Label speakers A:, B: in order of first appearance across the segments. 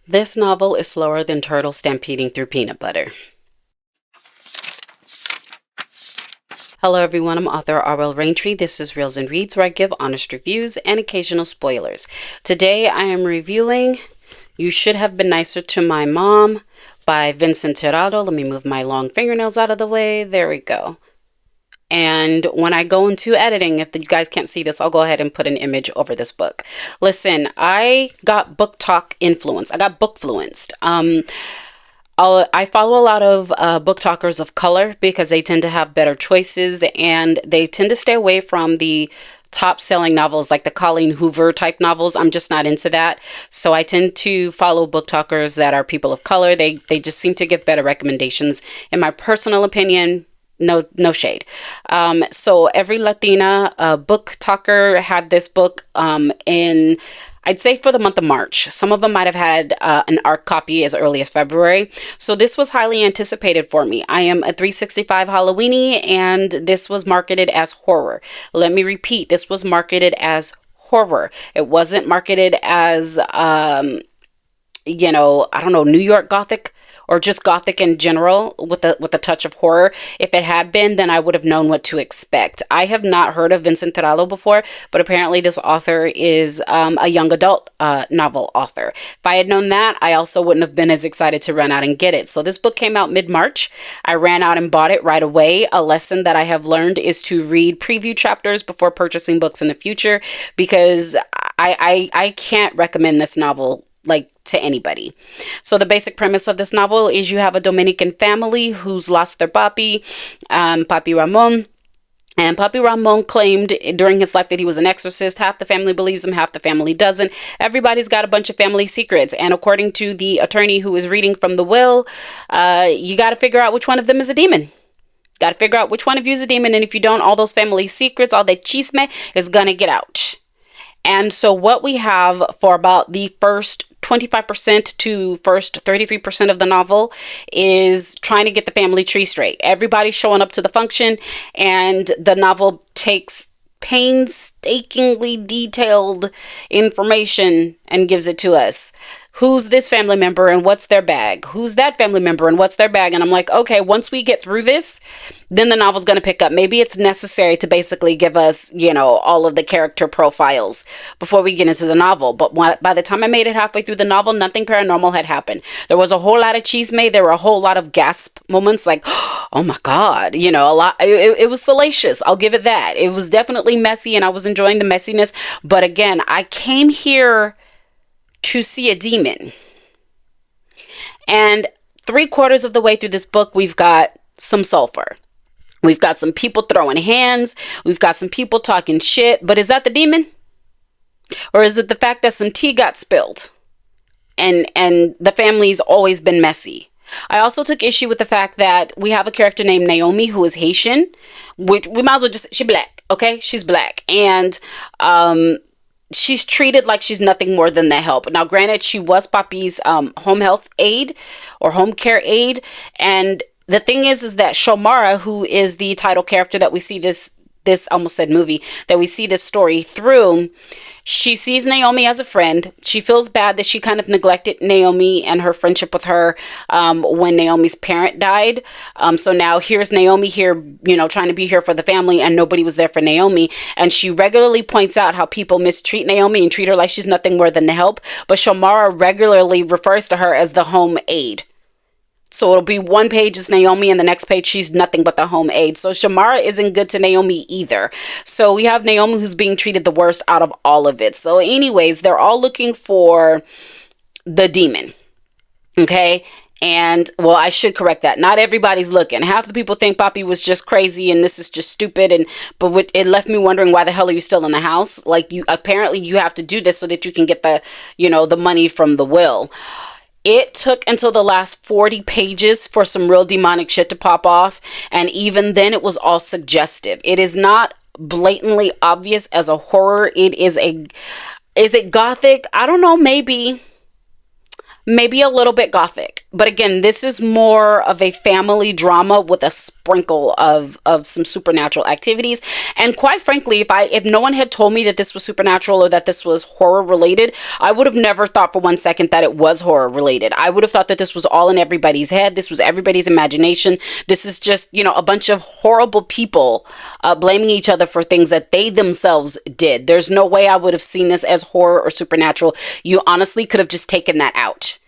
A: This novel is slower than turtles stampeding through peanut butter. Hello everyone, I'm author R.L. Raintree. This is Reels and Reads, where I give honest reviews and occasional spoilers. Today I am reviewing You Should Have Been Nicer to My Mom by Vincent Tirado. Let me move my long fingernails out of the way. There we go. And when I go into editing, if you guys can't see this, I'll go ahead and put an image over this book. Listen, I got BookTok influence. I got bookfluenced. I follow a lot of book talkers of color because they tend to have better choices and they tend to stay away from the top selling novels like the Colleen Hoover type novels. I'm just not into that. So I tend to follow book talkers that are people of color. They just seem to give better recommendations. In my personal opinion, no shade. So every Latina book talker had this book in, I'd say, for the month of March. Some of them might have had an ARC copy as early as February. So this was highly anticipated for me. I am a 365 Halloweenie, and this was marketed as horror. Let me repeat, this was marketed as horror. It wasn't marketed as, I don't know, New York Gothic, or just Gothic in general with a touch of horror. If it had been, then I would have known what to expect. I have not heard of Vincent Tirado before, but apparently this author is a young adult novel author. If I had known that, I also wouldn't have been as excited to run out and get it. So this book came out mid-March. I ran out and bought it right away. A lesson that I have learned is to read preview chapters before purchasing books in the future, because I can't recommend this novel to anybody. So the basic premise of this novel is you have a Dominican family who's lost their papi, Papi Ramon. And Papi Ramon claimed during his life that he was an exorcist. Half the family believes him, half the family doesn't. Everybody's got a bunch of family secrets. And according to the attorney who is reading from the will, you got to figure out which one of them is a demon. Got to figure out which one of you is a demon. And if you don't, all those family secrets, all that chisme is going to get out. And so what we have for about the first 25% to first 33% of the novel is trying to get the family tree straight. Everybody's showing up to the function, and the novel takes painstakingly detailed information and gives it to us. Who's this family member and what's their bag? Who's that family member and what's their bag? And I'm like, okay, once we get through this, then the novel's going to pick up. Maybe it's necessary to basically give us, all of the character profiles before we get into the novel. But by the time I made it halfway through the novel, nothing paranormal had happened. There was a whole lot of chisme. There were a whole lot of gasp moments like, oh my God, a lot. It was salacious. I'll give it that. It was definitely messy and I was enjoying the messiness. But again, I came here to see a demon. And 3/4 of the way through this book, we've got some sulfur. We've got some people throwing hands. We've got some people talking shit. But is that the demon? Or is it the fact that some tea got spilled? And the family's always been messy. I also took issue with the fact that we have a character named Naomi who is Haitian, which we might as well just, she's black, okay? She's black. And, she's treated like she's nothing more than the help. Now, granted, she was Papi's home health aide or home care aide. And the thing is that Shomara, who is the title character that we see this almost said movie, that we see this story through, she sees Naomi as a friend. She feels bad that she kind of neglected Naomi and her friendship with her when Naomi's parent died. So now here's Naomi here, trying to be here for the family, and nobody was there for Naomi. And she regularly points out how people mistreat Naomi and treat her like she's nothing more than the help. But Shomara regularly refers to her as the home aide. So it'll be one page is Naomi and the next page she's nothing but the home aide. So Shamara isn't good to Naomi either. So we have Naomi who's being treated the worst out of all of it. So anyways, they're all looking for the demon. Okay. And well, I should correct that. Not everybody's looking. Half the people think Papi was just crazy and this is just stupid. But it left me wondering, why the hell are you still in the house? Like, you apparently you have to do this so that you can get the, the money from the will. It took until the last 40 pages for some real demonic shit to pop off. And even then it was all suggestive. It is not blatantly obvious as a horror. Is it Gothic? I don't know, maybe a little bit Gothic, But again, this is more of a family drama with a sprinkle of some supernatural activities. And quite frankly, if no one had told me that this was supernatural or that this was horror related, I would have never thought for one second that it was horror related. I would have thought that this was all in everybody's head. This was everybody's imagination. This is just, a bunch of horrible people blaming each other for things that they themselves did. There's no way I would have seen this as horror or supernatural. You honestly could have just taken that out.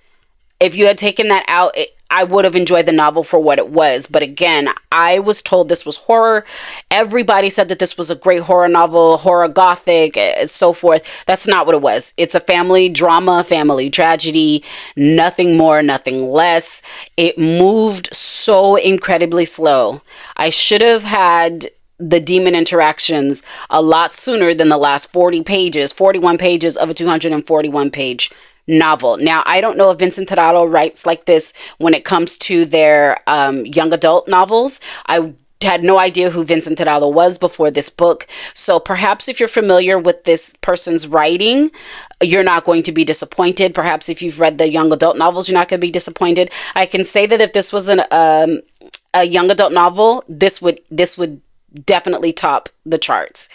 A: If you had taken that out, I would have enjoyed the novel for what it was. But again, I was told this was horror. Everybody said that this was a great horror novel, horror Gothic, and so forth. That's not what it was. It's a family drama, family tragedy, nothing more, nothing less. It moved so incredibly slow. I should have had the demon interactions a lot sooner than the last 41 pages of a 241 page novel. Now, I don't know if Vincent Tirado writes like this when it comes to their young adult novels. I had no idea who Vincent Tirado was before this book. So perhaps if you're familiar with this person's writing, you're not going to be disappointed. Perhaps if you've read the young adult novels, you're not going to be disappointed. I can say that if this was a young adult novel, this would definitely top the charts.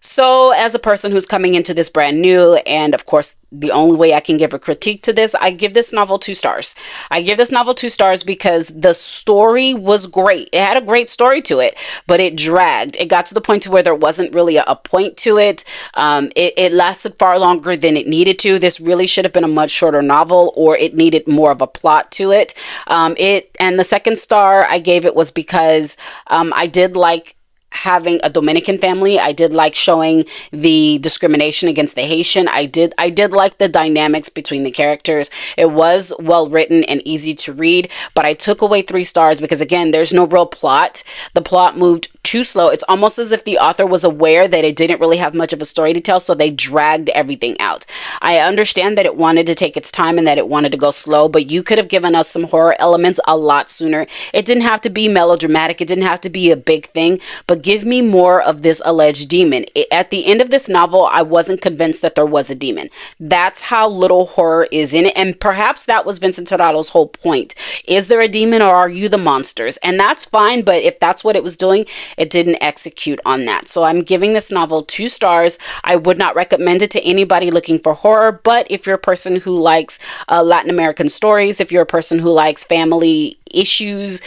A: So as a person who's coming into this brand new, and of course, the only way I can give a critique to this, I give this novel 2 stars. I give this novel 2 stars because the story was great. It had a great story to it, but it dragged. It got to the point to where there wasn't really a point to it. It lasted far longer than it needed to. This really should have been a much shorter novel, or it needed more of a plot to it. And the 2nd star I gave it was because I did like having a Dominican family. I did like showing the discrimination against the Haitian. I did like the dynamics between the characters. It was well written and easy to read, but I took away 3 stars because again, there's no real plot. The plot moved too slow. It's almost as if the author was aware that it didn't really have much of a story to tell, so they dragged everything out. I understand that it wanted to take its time and that it wanted to go slow, but you could have given us some horror elements a lot sooner. It didn't have to be melodramatic. It didn't have to be a big thing, but give me more of this alleged demon. At the end of this novel, I wasn't convinced that there was a demon. That's how little horror is in it, and perhaps that was Vincent Tirado's whole point. Is there a demon, or are you the monsters? And that's fine, but if that's what it was doing, it didn't execute on that. So I'm giving this novel 2 stars. I would not recommend it to anybody looking for horror, but if you're a person who likes Latin American stories, if you're a person who likes family issues,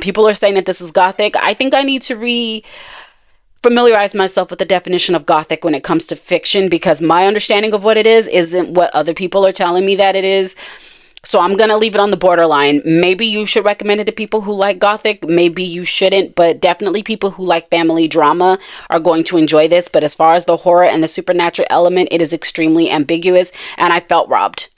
A: people are saying that this is Gothic. I think I need to familiarize myself with the definition of Gothic when it comes to fiction, because my understanding of what it is isn't what other people are telling me that it is. So I'm going to leave it on the borderline. Maybe you should recommend it to people who like Gothic. Maybe you shouldn't, but definitely people who like family drama are going to enjoy this. But as far as the horror and the supernatural element, it is extremely ambiguous, and I felt robbed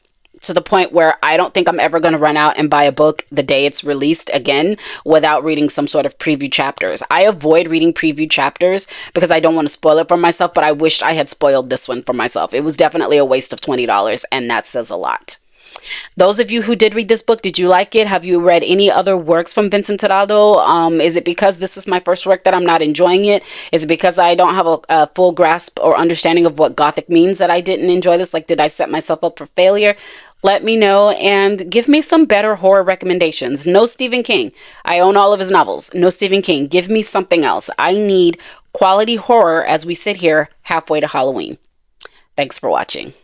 A: to the point where I don't think I'm ever going to run out and buy a book the day it's released again without reading some sort of preview chapters. I avoid reading preview chapters because I don't want to spoil it for myself, but I wished I had spoiled this one for myself. It was definitely a waste of $20, and that says a lot. Those of you who did read this book, did you like it? Have you read any other works from Vincent Tirado? Is it because this is my first work that I'm not enjoying it? Is it because I don't have a full grasp or understanding of what Gothic means that I didn't enjoy this? Like, did I set myself up for failure? Let me know and give me some better horror recommendations. No Stephen King. I own all of his novels. No Stephen King. Give me something else. I need quality horror as we sit here halfway to Halloween. Thanks for watching.